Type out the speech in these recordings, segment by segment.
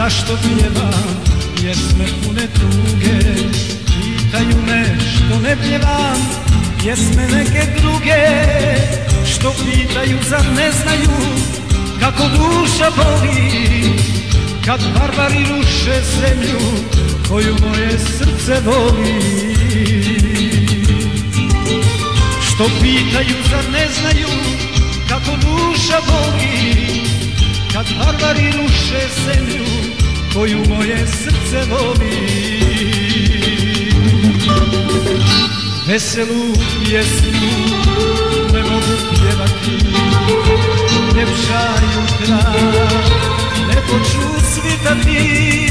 Zašto pjevam pjesme pune tuge? Pitaju me što ne pjevam pjesme neke druge. Što pitaju, zar ne znaju kako duša boli kad barbari ruše zemlju koju moje srce voli. Što pitaju, zar ne znaju kako duša boli kad barbari ruše zemlju koju moje srce voli. Veselu pjesmu ne mogu pjevati, ljepša jutra ne počnu svitati,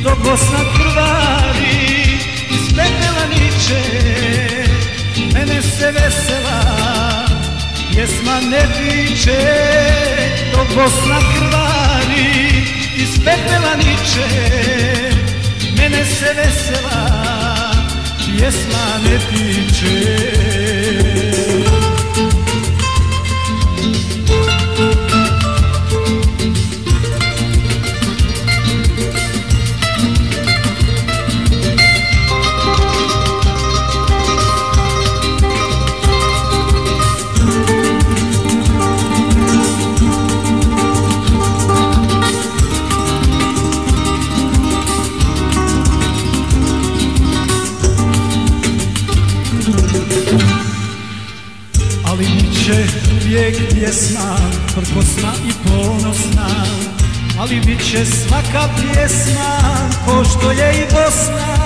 dok Bosna krvari iz pepela niče. Mene se vesela pjesma ne tiče, dok Bosna krvari iz pepela niče. Mene se vesela pjesma ne tiče. Ali bit će uvijek pjesma prkosna i ponosna, ali bit će svaka pjesma ko što je i Bosna.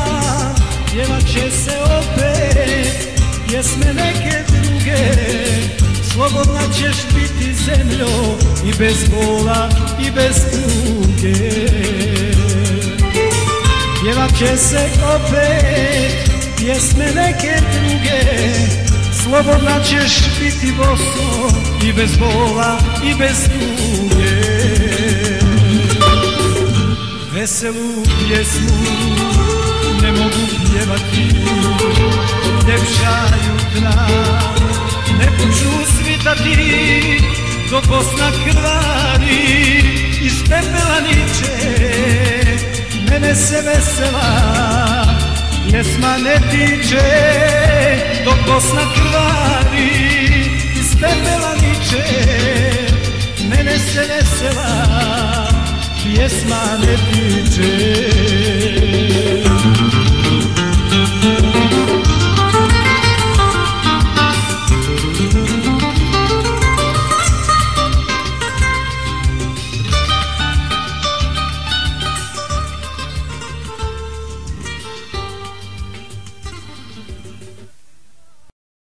Pjevat će se opet pjesme neke druge, slobodna ćeš biti zemljo i bez bola i bez tuge. Pjevat će se opet pjesme neke druge, slobodna ćeš biti Bosno i bez bola i bez tuge. Veselu pjesmu ne mogu pjevati, ljepša jutra ne počnu svitati, dok Bosna krvari iz pepela niče. Mene se vesela pjesma ne tiče, dok Bosna krvari iz pepela niče. Mene se vesela pjesma ne tiče.